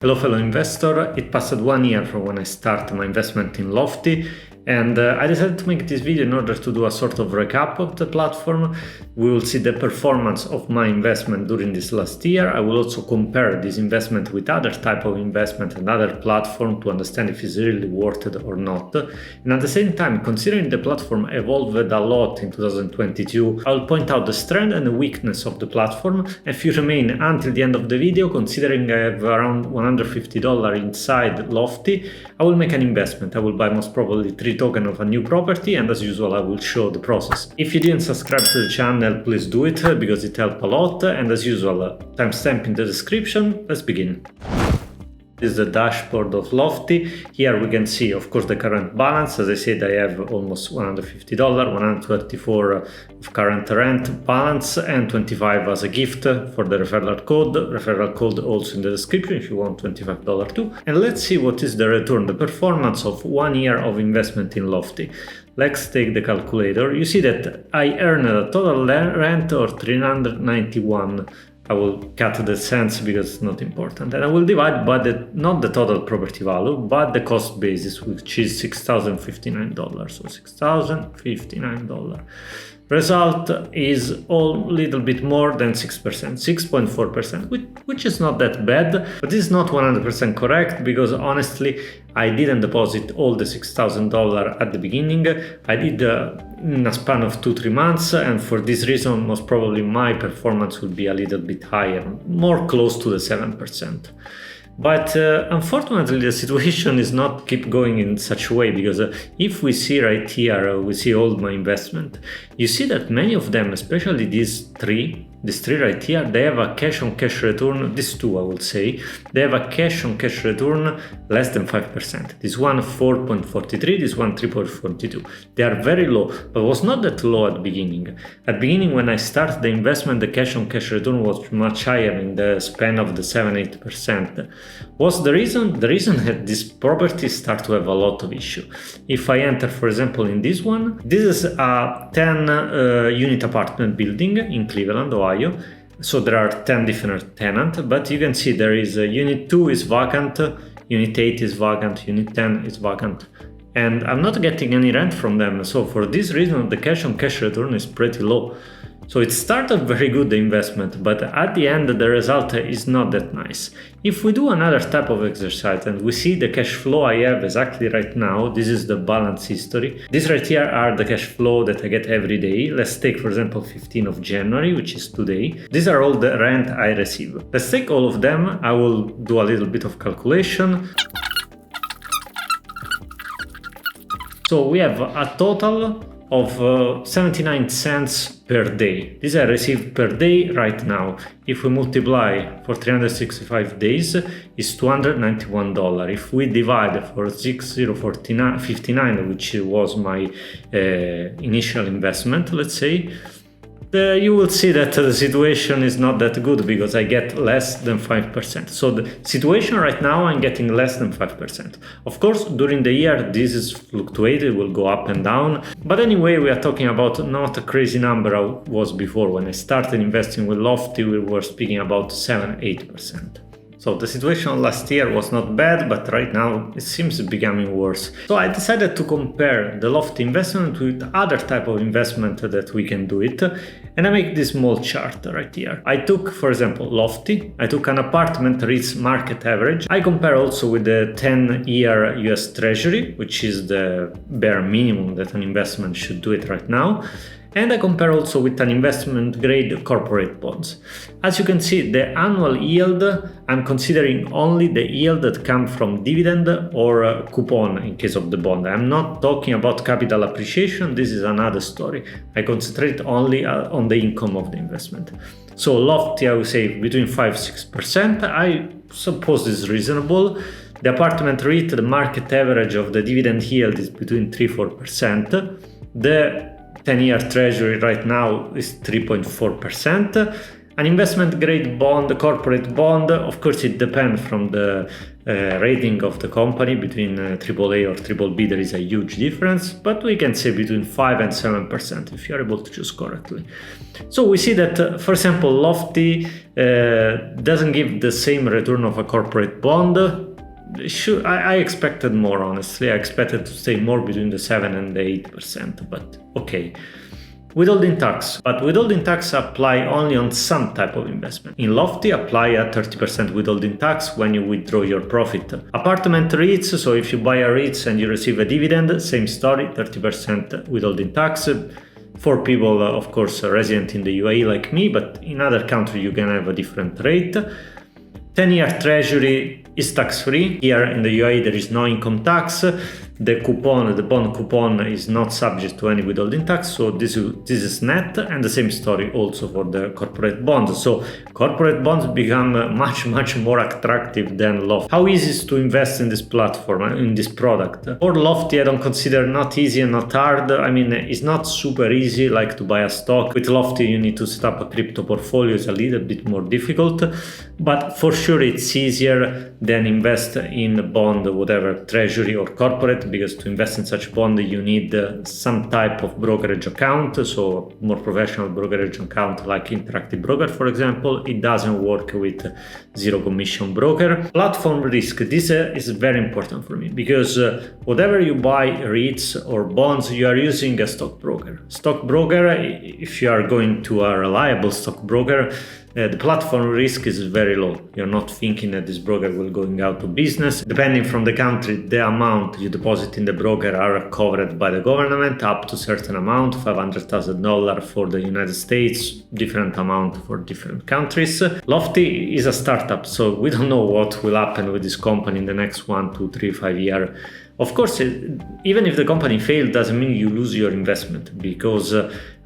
Hello fellow investor, it passed 1 year from when I started my investment in Lofty, and I decided to make this video in order to do a sort of recap of the platform. We will see the performance of my investment during this last year. I will also compare this investment with other type of investment and other platform to understand if it's really worth it or not. And at the same time, considering the platform evolved a lot in 2022, I will point out the strength and the weakness of the platform. If you remain until the end of the video, considering I have around $150 inside Lofty, I will make an investment. I will buy most probably 3 tokens of a new property, and as usual I will show the process. If you didn't subscribe to the channel, please do it because it helps a lot, and as usual, timestamp in the description. Let's begin. This is the dashboard of Lofty. Here we can see, of course, the current balance. As I said, I have almost $150, 124 of current rent balance, and 25 as a gift for the referral code. Referral code also in the description if you want $25 too. And let's see what is the return, the performance of 1 year of investment in Lofty. Let's take the calculator. You see that I earned a total rent of $391. I will cut the cents because it's not important, and I will divide by not the total property value, but the cost basis, which is $6,059. So $6,059. Result is a little bit more than 6%, 6.4%, which is not that bad, but this is not 100% correct because honestly, I didn't deposit all the $6,000 at the beginning. I did in a span of 2-3 months, and for this reason, most probably my performance will be a little bit higher, more close to the 7%. But unfortunately, the situation is not keep going in such a way, because if we see right here, we see all my investment. You see that many of them, especially these three right here, they have a cash on cash return, these two I would say, they have a cash on cash return less than 5%. This one 4.43, this one 3.42. They are very low, but was not that low at the beginning. At the beginning, when I started the investment, the cash on cash return was much higher in the span of the 7-8%. What's the reason? The reason that these properties start to have a lot of issue. If I enter, for example, in this one, this is a 10 unit apartment building in Cleveland, Ohio. So there are 10 different tenants, but you can see there is unit 2 is vacant, unit 8 is vacant, unit 10 is vacant, and I'm not getting any rent from them. So for this reason, the cash on cash return is pretty low. So it started very good, the investment, but at the end the result is not that nice. If we do another type of exercise and we see the cash flow I have exactly right now, this is the balance history. These right here are the cash flow that I get every day. Let's take, for example, 15th of January, which is today. These are all the rent I receive. Let's take all of them. I will do a little bit of calculation. So we have a total of 79 cents per day. This I receive per day right now. If we multiply for 365 days, it's $291. If we divide for 6059, which was my initial investment, let's say, you will see that the situation is not that good because I get less than 5%. So the situation right now, I'm getting less than 5%. Of course, during the year, this is fluctuated, will go up and down. But anyway, we are talking about not a crazy number I was before. When I started investing with Lofty, we were speaking about 7-8%. So the situation last year was not bad, but right now it seems becoming worse. So I decided to compare the Lofty investment with other type of investment that we can do it. And I make this small chart right here. I took, for example, Lofty. I took an apartment REIT's market average. I compare also with the 10-year US Treasury, which is the bare minimum that an investment should do it right now. And I compare also with an investment grade corporate bonds. As you can see, the annual yield, I'm considering only the yield that comes from dividend or coupon in case of the bond. I'm not talking about capital appreciation. This is another story. I concentrate only on the income of the investment. So Lofty, I would say between 5-6%. I suppose this is reasonable. The apartment REIT, the market average of the dividend yield is between 3-4%. The 10-year treasury right now is 3.4%. An investment grade bond, corporate bond, of course it depends from the rating of the company. Between AAA or BBB there is a huge difference, but we can say between 5 and 7% if you're able to choose correctly. So we see that, for example, Lofty doesn't give the same return of a corporate bond. I expected more, honestly. I expected to stay more between the 7 and the 8%, but okay. Withholding tax. But withholding tax apply only on some type of investment. In Lofty, apply a 30% withholding tax when you withdraw your profit. Apartment REITs, so if you buy a REITs and you receive a dividend, same story, 30% withholding tax. For people, of course, resident in the UAE like me, but in other countries you can have a different rate. 10-year treasury is tax-free. Here in the UAE there is no income tax. The bond coupon is not subject to any withholding tax, so this is net, and the same story also for the corporate bonds. So corporate bonds become much more attractive than Lofty. How easy is to invest in this platform, in this product? For Lofty, I don't consider not easy and not hard. I mean, it's not super easy like to buy a stock. With Lofty, you need to set up a crypto portfolio. It's a little bit more difficult, but for sure it's easier than invest in a bond, whatever, treasury or corporate, because to invest in such bond you need some type of brokerage account, so more professional brokerage account like Interactive Broker, for example. It doesn't work with zero commission broker. Platform risk, this is very important for me, because whatever you buy, REITs or bonds, you are using a stockbroker. Stockbroker, if you are going to a reliable stockbroker, the platform risk is very low. You're not thinking that this broker will going out of business. Depending from the country, the amount you deposit in the broker are covered by the government up to a certain amount, $500,000 for the United States, different amount for different countries. Lofty is a startup, so we don't know what will happen with this company in the next 1, 2, 3, 5 years. Of course, even if the company fails, doesn't mean you lose your investment, because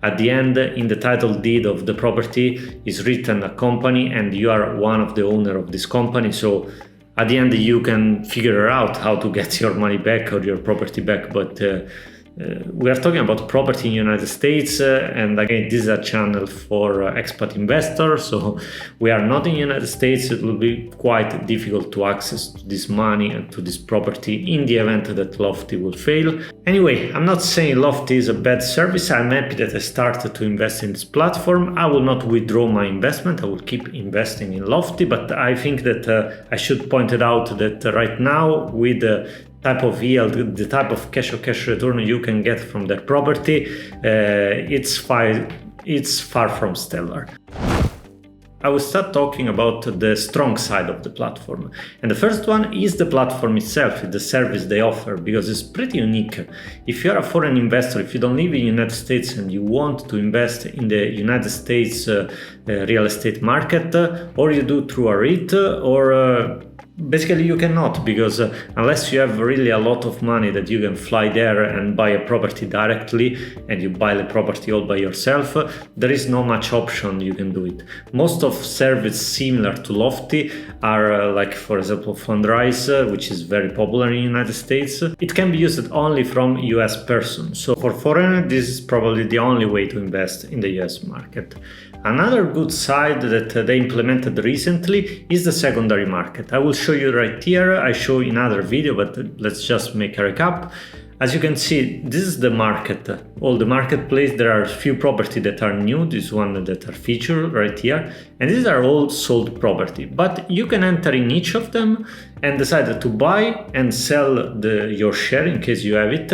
at the end, in the title deed of the property is written a company and you are one of the owner of this company. So at the end, you can figure out how to get your money back or your property back. But we are talking about property in the United States, and again, this is a channel for expat investors, so we are not in the United States. It will be quite difficult to access to this money and to this property in the event that Lofty will fail. Anyway, I'm not saying Lofty is a bad service. I'm happy that I started to invest in this platform. I will not withdraw my investment. I will keep investing in Lofty, but I think that I should point it out that right now, with the type of yield, the type of cash return you can get from that property, it's far from stellar. I will start talking about the strong side of the platform. And the first one is the platform itself, the service they offer, because it's pretty unique. If you're a foreign investor, if you don't live in the United States and you want to invest in the United States real estate market, or you do through a REIT, or basically you cannot, because unless you have really a lot of money that you can fly there and buy a property directly, and you buy the property all by yourself, there is no much option you can do it. Most of services similar to Lofty are like, for example, Fundrise, which is very popular in the United States. It can be used only from US persons. So for foreigners, this is probably the only way to invest in the US market. Another good side that they implemented recently is the secondary market. I will show you right here. I show in another video, but let's just make a recap. As you can see, this is the market, all the marketplace. There are a few properties that are new, this one that are featured right here, and these are all sold property. But you can enter in each of them and decide to buy and sell your share in case you have it.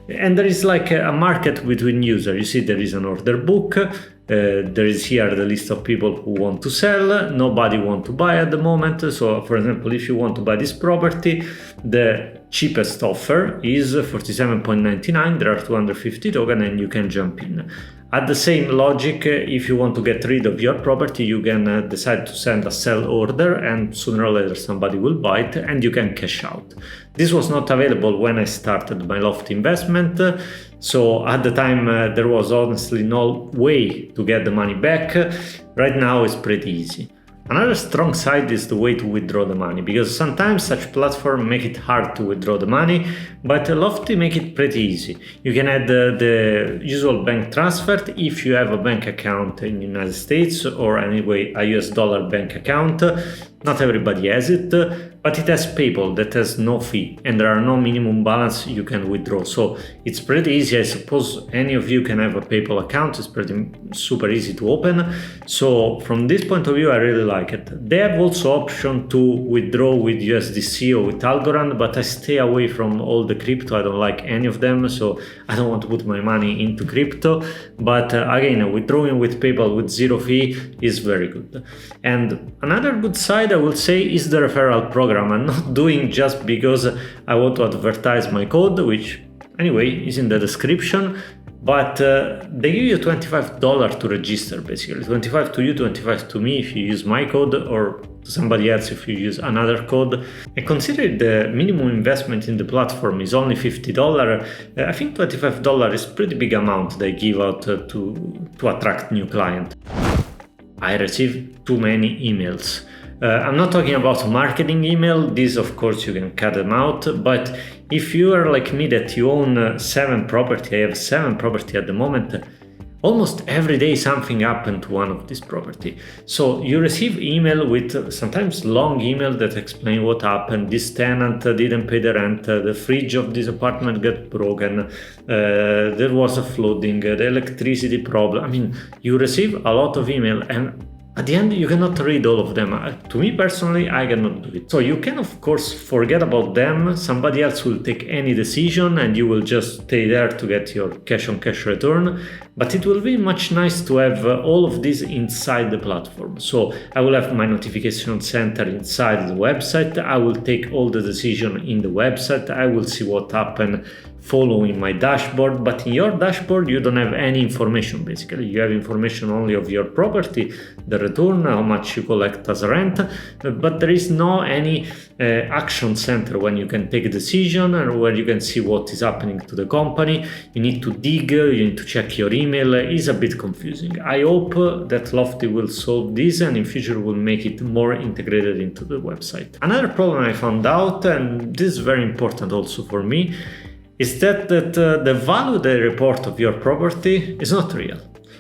And there is like a market between users. You see there is an order book. There is here the list of people who want to sell. Nobody want to buy at the moment. So for example, if you want to buy this property, the cheapest offer is 47.99. There are 250 tokens and you can jump in. At the same logic, if you want to get rid of your property, you can decide to send a sell order, and sooner or later somebody will buy it and you can cash out. This was not available when I started my Lofty investment. So at the time, there was honestly no way to get the money back. Right now it's pretty easy. Another strong side is the way to withdraw the money, because sometimes such platforms make it hard to withdraw the money, but Lofty make it pretty easy. You can add the usual bank transfer if you have a bank account in the United States or anyway a US dollar bank account. Not everybody has it, but it has PayPal that has no fee and there are no minimum balance you can withdraw. So it's pretty easy. I suppose any of you can have a PayPal account. It's pretty super easy to open. So from this point of view, I really like it. They have also option to withdraw with USDC or with Algorand, but I stay away from all the crypto. I don't like any of them, so I don't want to put my money into crypto. But again, withdrawing with PayPal with zero fee is very good. And another good side, I will say, is the referral program. I'm not doing just because I want to advertise my code, which anyway is in the description, but they give you $25 to register, basically 25 to you, 25 to me if you use my code, or to somebody else if you use another code. And considering the minimum investment in the platform is only $50, I think $25 is a pretty big amount they give out to attract new clients. I receive too many emails. I'm not talking about marketing email. These, of course, you can cut them out. But if you are like me that you own 7 property, I have 7 property at the moment, almost every day something happened to one of these property. So you receive email with sometimes long email that explain what happened. This tenant didn't pay the rent, the fridge of this apartment got broken, there was a flooding, the electricity problem. I mean, you receive a lot of email and at the end, you cannot read all of them. To me personally, I cannot do it. So you can, of course, forget about them. Somebody else will take any decision and you will just stay there to get your cash-on-cash return. But it will be much nice to have all of this inside the platform. So I will have my notification center inside the website. I will take all the decision in the website. I will see what happened following my dashboard, but in your dashboard you don't have any information. Basically you have information only of your property, the return, how much you collect as rent, but there is no any action center when you can take a decision or where you can see what is happening to the company. You need to dig, you need to check your email. It's a bit confusing. I hope that Lofty will solve this and in future will make it more integrated into the website. Another problem I found out, and this is very important also for me, is that the value they report of your property is not real.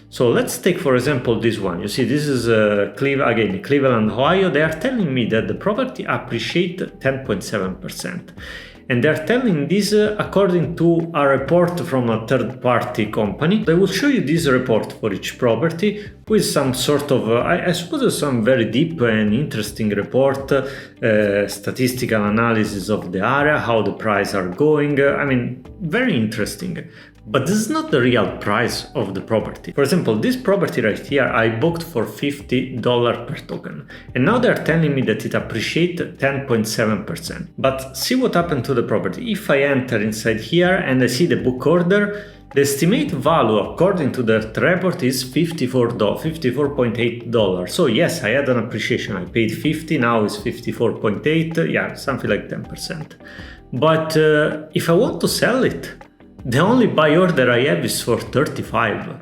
So let's take, for example, this one. You see, this is Cleveland, Ohio. They are telling me that the property appreciate 10.7%. And they're telling this according to a report from a third-party company. They will show you this report for each property with some sort of, I suppose, some very deep and interesting report, statistical analysis of the area, how the prices are going. I mean, very interesting. But this is not the real price of the property. For example, this property right here, I booked for $50 per token. And now they're telling me that it appreciates 10.7%. But see what happened to the property. If I enter inside here and I see the book order, the estimated value according to that report is $54.8. So yes, I had an appreciation. I paid 50, now it's 54.8, yeah, something like 10%. But if I want to sell it, the only buy order I have is for 35.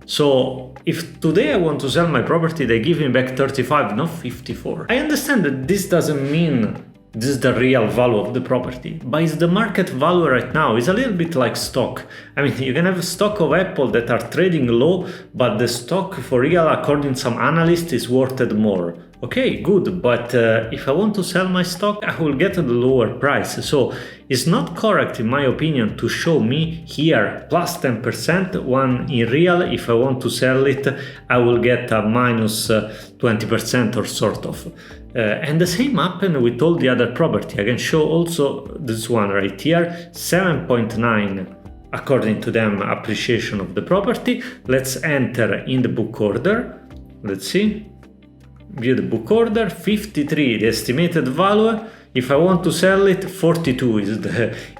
So if today I want to sell my property, they give me back 35, not 54. I understand that this doesn't mean this is the real value of the property, but it's the market value right now. It's a little bit like stock. I mean, you can have a stock of Apple that are trading low, but the stock for real, according to some analysts, is worth more. Okay, good, but if I want to sell my stock, I will get a lower price. So it's not correct, in my opinion, to show me here plus 10% when in real, if I want to sell it, I will get a minus 20% or sort of. And the same happened with all the other property. I can show also this one right here, 7.9 according to them appreciation of the property. Let's enter in the book order. Let's see. View the book order, 53 the estimated value. If I want to sell it, 42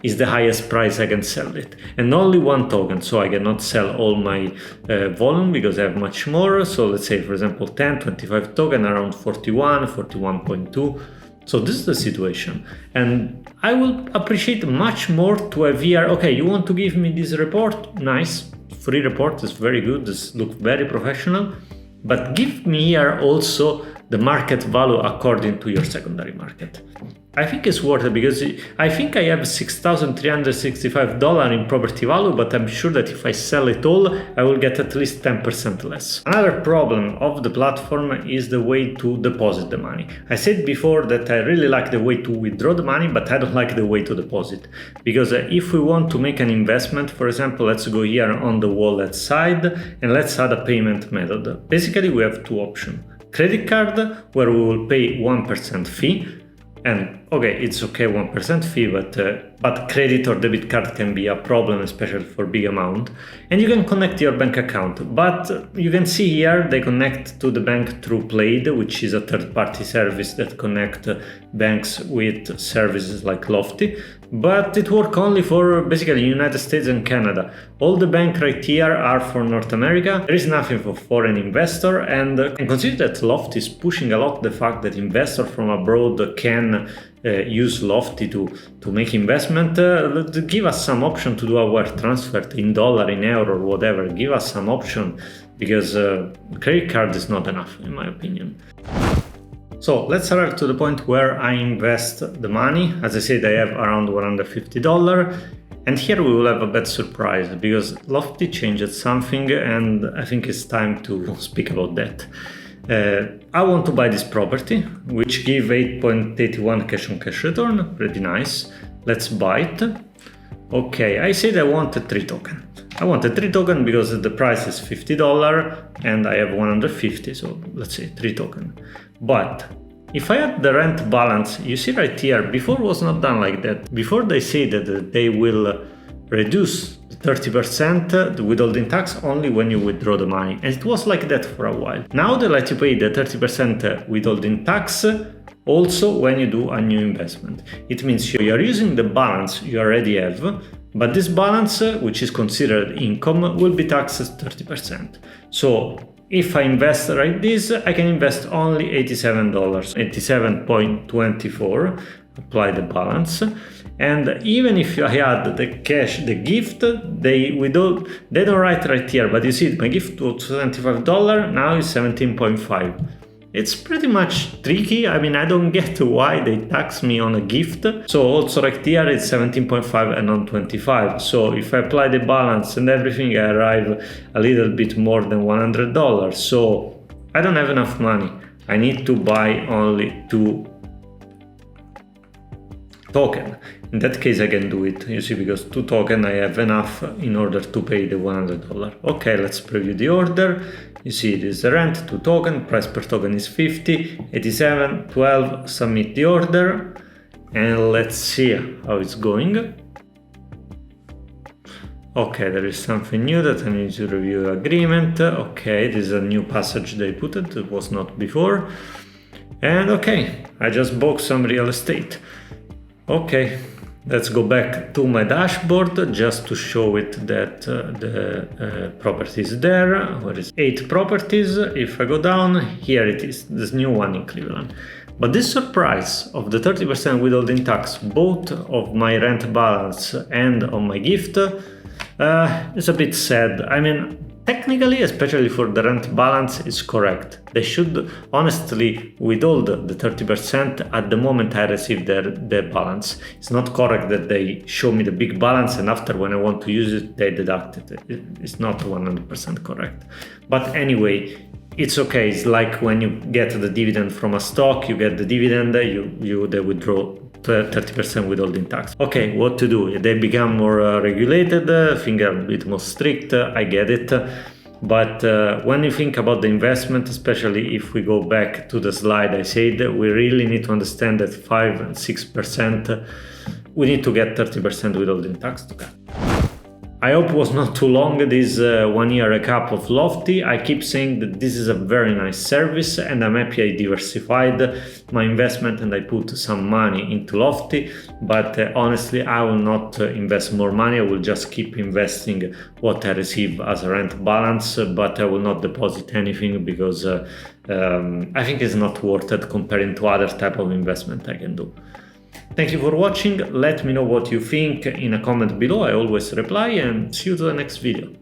is the highest price I can sell it, and only one token, so I cannot sell all my volume because I have much more. So let's say, for example, 10, 25 token around 41, 41.2. So this is the situation, and I will appreciate much more to have here. Okay, you want to give me this report? Nice, free report is very good. This looks very professional. But give me here also the market value according to your secondary market. I think it's worth it because I think I have $6,365 in property value, but I'm sure that if I sell it all, I will get at least 10% less. Another problem of the platform is the way to deposit the money. I said before that I really like the way to withdraw the money, but I don't like the way to deposit. Because if we want to make an investment, for example, let's go here on the wallet side and let's add a payment method. Basically, we have two options. Credit card, where we will pay 1% fee. And okay, it's okay 1% fee, but credit or debit card can be a problem, especially for big amount. And you can connect your bank account, but you can see here they connect to the bank through Plaid, which is a third-party service that connect banks with services like Lofty. But it works only for basically United States and Canada. All the banks right here are for North America. There is nothing for foreign investor, and consider that Lofty is pushing a lot the fact that investors from abroad can use Lofty to make investment. Give us some option to do a wire transfer in dollar, in euro, or whatever. Give us some option, because credit card is not enough, in my opinion. So let's arrive to the point where I invest the money. As I said, I have around $150. And here we will have a bad surprise, because Lofty changed something, and I think it's time to speak about that. I want to buy this property, which give 8.81 cash on cash return, pretty nice. Let's buy it. Okay, I said I wanted 3 tokens. I wanted 3 tokens because the price is $50 and I have 150, so let's say 3 tokens. But if I add the rent balance, you see right here, before was not done like that. Before they say that they will reduce 30% the withholding tax only when you withdraw the money. And it was like that for a while. Now they let you pay the 30% withholding tax also when you do a new investment. It means you are using the balance you already have, but this balance, which is considered income, will be taxed 30%. So if I invest like this, I can invest only $87, 87.24, apply the balance. And even if I add the cash, the gift, they don't write right here, but you see my gift was $25, now it's 17.5. It's pretty much tricky. I mean, I don't get why they tax me on a gift. So also right here it's 17.5 and not 25. So if I apply the balance and everything, I arrive a little bit more than $100. So I don't have enough money. I need to buy only 2 tokens. In that case I can do it, you see, because 2 tokens I have enough in order to pay the $100. Okay, let's preview the order. You see it is the rent, 2 tokens, price per token is 50, 87, 12, submit the order, and let's see how it's going. Okay, there is something new that I need to review the agreement. Okay, this is a new passage they put it was not before. And okay, I just bought some real estate. Okay, let's go back to my dashboard just to show it that the property is there. Where is 8 properties? If I go down, here it is, this new one in Cleveland. But this surprise of the 30% withholding tax, both of my rent balance and on my gift, is a bit sad. I mean, technically, especially for the rent balance, it's correct. They should honestly withhold the 30% at the moment I receive their balance. It's not correct that they show me the big balance and after when I want to use it, they deduct it. It's not 100% correct. But anyway, it's okay. It's like when you get the dividend from a stock, you get the dividend, they withdraw 30% withholding tax. Okay, what to do? They become more regulated, things are a bit more strict, I get it. But when you think about the investment, especially if we go back to the slide I said, we really need to understand that 5 and 6%, we need to get 30% withholding tax to cut. I hope it was not too long, this 1 year recap of Lofty. I keep saying that this is a very nice service and I'm happy I diversified my investment and I put some money into Lofty, but honestly I will not invest more money. I will just keep investing what I receive as a rent balance, but I will not deposit anything because I think it's not worth it comparing to other type of investment I can do. Thank you for watching, let me know what you think in a comment below, I always reply, and see you to the next video.